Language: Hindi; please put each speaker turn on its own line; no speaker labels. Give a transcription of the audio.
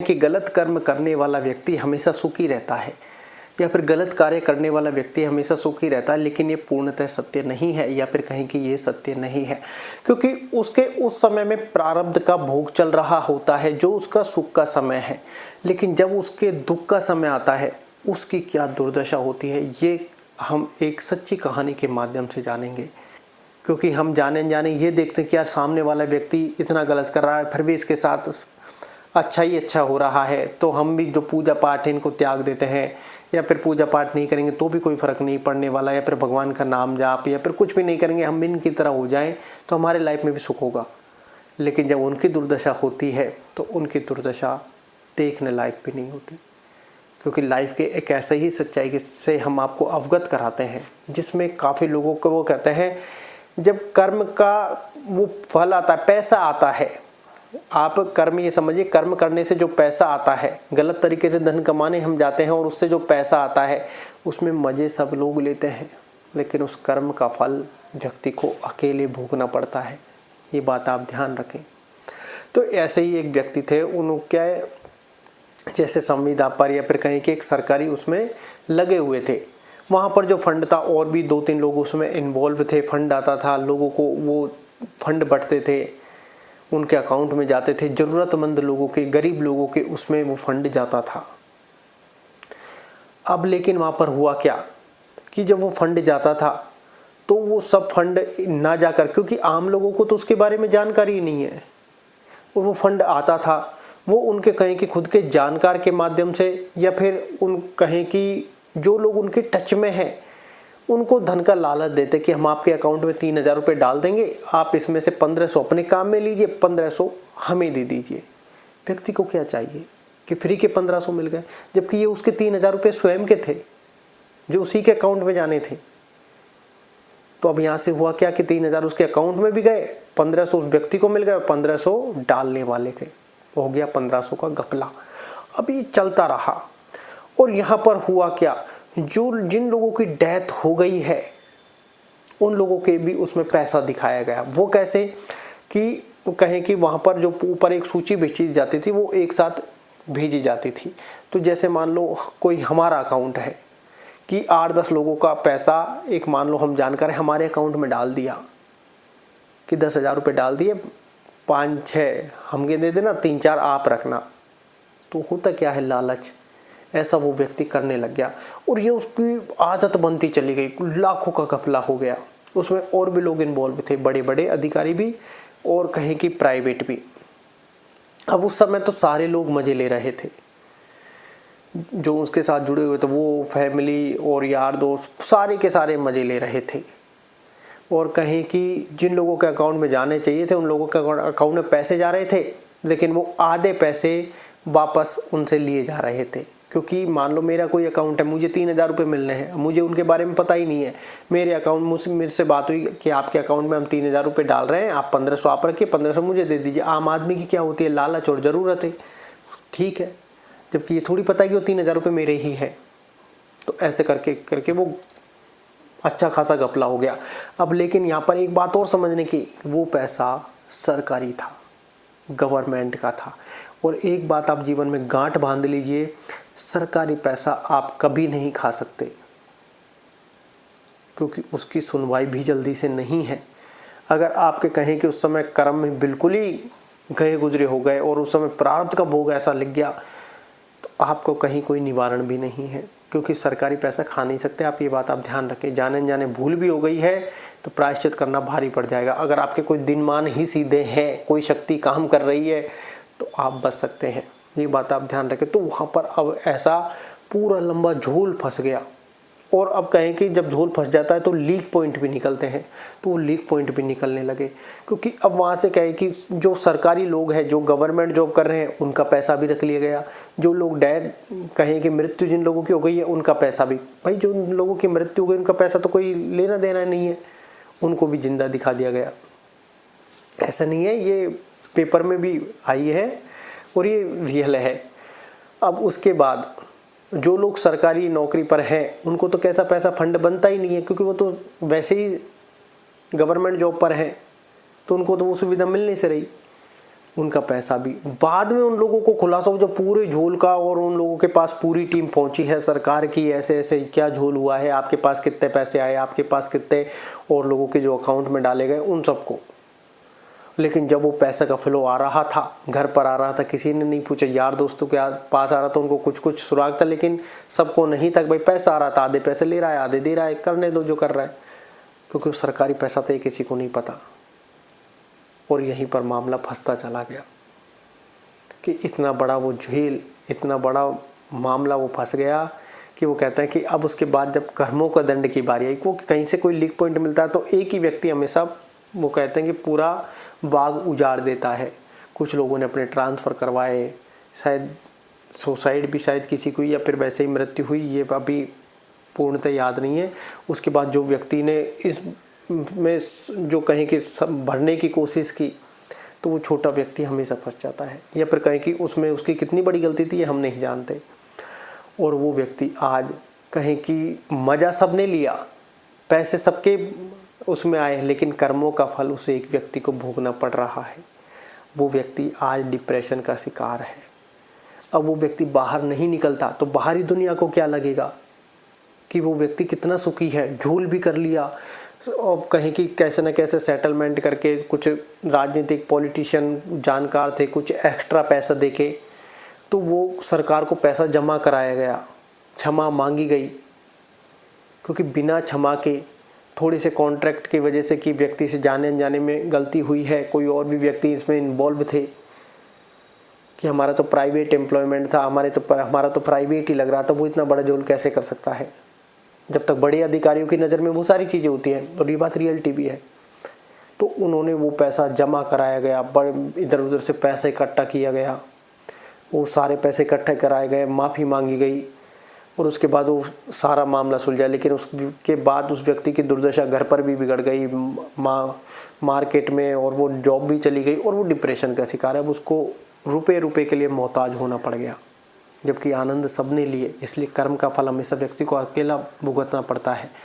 कि गलत कर्म करने वाला व्यक्ति हमेशा सुखी रहता है या फिर गलत कार्य करने वाला व्यक्ति हमेशा सुखी रहता है, लेकिन ये पूर्णतः सत्य नहीं है, या फिर कहें कि ये सत्य नहीं है, क्योंकि उसके उस समय में प्रारब्ध का भोग चल रहा होता है जो उसका सुख का समय है। लेकिन जब उसके दुख का समय आता है उसकी क्या दुर्दशा होती है, ये हम एक सच्ची कहानी के माध्यम से जानेंगे। क्योंकि हम जाने ये देखते हैं कि यार सामने वाला व्यक्ति इतना गलत कर रहा है फिर भी इसके साथ अच्छा ही अच्छा हो रहा है, तो हम भी जो पूजा पाठ है इनको त्याग देते हैं, या फिर पूजा पाठ नहीं करेंगे तो भी कोई फ़र्क नहीं पड़ने वाला, या फिर भगवान का नाम जाप या फिर कुछ भी नहीं करेंगे, हम इनकी तरह हो जाएं तो हमारे लाइफ में भी सुख होगा। लेकिन जब उनकी दुर्दशा होती है तो उनकी दुर्दशा देखने लायक भी नहीं होती, क्योंकि लाइफ के एक ऐसे ही सच्चाई से हम आपको अवगत कराते हैं जिसमें काफ़ी लोगों को वो कहते हैं जब कर्म का वो फल आता है, पैसा आता है, आप कर्म ये समझिए, कर्म करने से जो पैसा आता है, गलत तरीके से धन कमाने हम जाते हैं और उससे जो पैसा आता है उसमें मज़े सब लोग लेते हैं, लेकिन उस कर्म का फल व्यक्ति को अकेले भोगना पड़ता है। ये बात आप ध्यान रखें। तो ऐसे ही एक व्यक्ति थे, उन्होंने क्या जैसे संविदा पर या फिर कहीं कि एक सरकारी उसमें लगे हुए थे, वहाँ पर जो फंड था और भी 2-3 लोग उसमें इन्वॉल्व थे, फंड आता था, लोगों को वो फंड बंटते थे, उनके अकाउंट में जाते थे, ज़रूरतमंद लोगों के, गरीब लोगों के उसमें वो फंड जाता था। अब लेकिन वहाँ पर हुआ क्या कि जब वो फंड जाता था तो वो सब फंड ना जाकर, क्योंकि आम लोगों को तो उसके बारे में जानकारी ही नहीं है, और वो फंड आता था वो उनके कहें कि खुद के जानकार के माध्यम से, या फिर उन कहें कि जो लोग उनके टच में हैं उनको धन का लालच देते कि हम आपके अकाउंट में 3,000 रुपये डाल देंगे, आप इसमें से 1,500 अपने काम में लीजिए, 1,500 हमें दे दीजिए। व्यक्ति को क्या चाहिए कि फ्री के 1,500 मिल गए, जबकि ये उसके 3,000 रुपये स्वयं के थे जो उसी के अकाउंट में जाने थे। तो अब यहाँ से हुआ क्या कि 3,000 उसके अकाउंट में भी गए, 1,500 उस व्यक्ति को मिल गए, 1,500 डालने वाले के हो गया 1,500 का घपला। अब ये चलता रहा और यहाँ पर हुआ क्या, जिन लोगों की डेथ हो गई है उन लोगों के भी उसमें पैसा दिखाया गया। वो कैसे कि कहें कि वहाँ पर जो ऊपर एक सूची भेजी जाती थी वो एक साथ भेजी जाती थी। तो जैसे मान लो कोई हमारा अकाउंट है कि 8-10 लोगों का पैसा एक मान लो हम जानकर हमारे अकाउंट में डाल दिया कि 10,000 रुपये डाल दिए, 5-6 हमके दे देना, 3-4 आप रखना। तो होता क्या है, लालच, ऐसा वो व्यक्ति करने लग गया और ये उसकी आदत बनती चली गई, लाखों का घपला हो गया। उसमें और भी लोग इन्वॉल्व थे, बड़े बड़े अधिकारी भी और कहें कि प्राइवेट भी। अब उस समय तो सारे लोग मज़े ले रहे थे, जो उसके साथ जुड़े हुए थे वो फैमिली और यार दोस्त सारे के सारे मज़े ले रहे थे। और कहें कि जिन लोगों के अकाउंट में जाने चाहिए थे उन लोगों के अकाउंट में पैसे जा रहे थे, लेकिन वो आधे पैसे वापस उनसे लिए जा रहे थे। क्योंकि मान लो मेरा कोई अकाउंट है, मुझे 3,000 रुपये मिलने हैं, मुझे उनके बारे में पता ही नहीं है, मेरे अकाउंट मेरे से बात हुई कि आपके अकाउंट में हम 3,000 रुपये डाल रहे हैं, आप 1,500 आप रखिए, 1,500 मुझे दे दीजिए। आम आदमी की क्या होती है, लालच और ज़रूरत है, ठीक है, जबकि ये थोड़ी पता है कि वो 3,000 रुपये मेरे ही है। तो ऐसे करके वो अच्छा खासा घपला हो गया। अब लेकिन यहाँ पर एक बात और समझने की, वो पैसा सरकारी था, गवर्नमेंट का था। और एक बात आप जीवन में गांठ बांध लीजिए, सरकारी पैसा आप कभी नहीं खा सकते, क्योंकि उसकी सुनवाई भी जल्दी से नहीं है। अगर आपके कहें कि उस समय कर्म में बिल्कुल ही गए गुजरे हो गए और उस समय प्रारब्ध का भोग ऐसा लग गया, तो आपको कहीं कोई निवारण भी नहीं है, क्योंकि सरकारी पैसा खा नहीं सकते आप। ये बात आप ध्यान रखें, जाने जाने भूल भी हो गई है तो प्रायश्चित करना भारी पड़ जाएगा। अगर आपके कोई दिनमान ही सीधे हैं, कोई शक्ति काम कर रही है, तो आप बच सकते हैं, ये बात आप ध्यान रखें। तो वहाँ पर अब ऐसा पूरा लंबा झोल फंस गया। और अब कहें कि जब झोल फंस जाता है तो लीक पॉइंट भी निकलते हैं, तो वो लीक पॉइंट भी निकलने लगे, क्योंकि अब वहाँ से कहें कि जो सरकारी लोग हैं, जो गवर्नमेंट जॉब कर रहे हैं, उनका पैसा भी रख लिया गया। जो लोग डेड कहें कि मृत्यु जिन लोगों की हो गई है उनका पैसा भी, भाई जो लोगों की मृत्यु हो गई उनका पैसा तो कोई लेना देना नहीं है, उनको भी जिंदा दिखा दिया गया। ऐसा नहीं है, ये पेपर में भी आई है और ये रियल है। अब उसके बाद जो लोग सरकारी नौकरी पर हैं उनको तो कैसा पैसा फंड बनता ही नहीं है, क्योंकि वो तो वैसे ही गवर्नमेंट जॉब पर हैं, तो उनको तो वो सुविधा मिलने से रही। उनका पैसा भी बाद में उन लोगों को खुलासा हो जब पूरे झोल का, और उन लोगों के पास पूरी टीम पहुंची है सरकार की, ऐसे ऐसे क्या झोल हुआ है, आपके पास कितने पैसे आए, आपके पास कितने और लोगों के जो अकाउंट में डाले गए उन सबको। लेकिन जब वो पैसा का फ्लो आ रहा था, घर पर आ रहा था, किसी ने नहीं पूछा, यार दोस्तों के पास आ रहा था, उनको कुछ कुछ सुराग था, लेकिन सबको नहीं था। भाई पैसा आ रहा था, आधे पैसे ले रहा है, आधे दे रहा है, करने दो जो कर रहा है, क्योंकि सरकारी पैसा तो किसी को नहीं पता। और यहीं पर मामला फंसता चला गया कि इतना बड़ा वो झेल, इतना बड़ा मामला वो फंस गया कि वो कहते हैं कि अब उसके बाद जब कर्मों का दंड की बारी आई, वो कहीं से कोई लीक पॉइंट मिलता है तो एक ही व्यक्ति हमेशा वो कहते हैं कि पूरा बाग उजाड़ देता है। कुछ लोगों ने अपने ट्रांसफ़र करवाए, शायद सुसाइड भी शायद किसी को, या फिर वैसे ही मृत्यु हुई, ये अभी पूर्णतः याद नहीं है। उसके बाद जो व्यक्ति ने इसमें जो कहें कि भरने की कोशिश की, तो वो छोटा व्यक्ति हमेशा फंस जाता है, या फिर कहें कि उसमें उसकी कितनी बड़ी गलती थी ये हम नहीं जानते। और वो व्यक्ति आज कहें कि मज़ा सबने लिया, पैसे सबके उसमें आए, लेकिन कर्मों का फल उसे एक व्यक्ति को भोगना पड़ रहा है। वो व्यक्ति आज डिप्रेशन का शिकार है। अब वो व्यक्ति बाहर नहीं निकलता तो बाहरी दुनिया को क्या लगेगा कि वो व्यक्ति कितना सुखी है, झूल भी कर लिया, और कहें कि कैसे न कैसे सेटलमेंट करके, कुछ राजनीतिक पॉलिटिशियन जानकार थे, कुछ एक्स्ट्रा पैसा देके तो वो सरकार को पैसा जमा कराया गया, क्षमा मांगी गई, क्योंकि बिना क्षमा के थोड़े से कॉन्ट्रैक्ट की वजह से कि व्यक्ति से जाने अनजाने में गलती हुई है, कोई और भी व्यक्ति इसमें इन्वॉल्व थे कि हमारा तो प्राइवेट एम्प्लॉयमेंट था, हमारा तो प्राइवेट ही लग रहा था, वो इतना बड़ा झोल कैसे कर सकता है। जब तक बड़े अधिकारियों की नज़र में वो सारी चीज़ें होती हैं, और ये बात रियलिटी भी है। तो उन्होंने वो पैसा जमा कराया गया, इधर उधर से पैसे इकट्ठा किया गया, वो सारे पैसे इकट्ठे कराए गए, माफ़ी मांगी गई, और उसके बाद वो सारा मामला सुलझा। लेकिन उसके बाद उस व्यक्ति की दुर्दशा घर पर भी बिगड़ गई, मार्केट में, और वो जॉब भी चली गई, और वो डिप्रेशन का शिकार है। अब उसको रुपए के लिए मोहताज होना पड़ गया, जबकि आनंद सबने लिए। इसलिए कर्म का फल हमेशा व्यक्ति को अकेला भुगतना पड़ता है।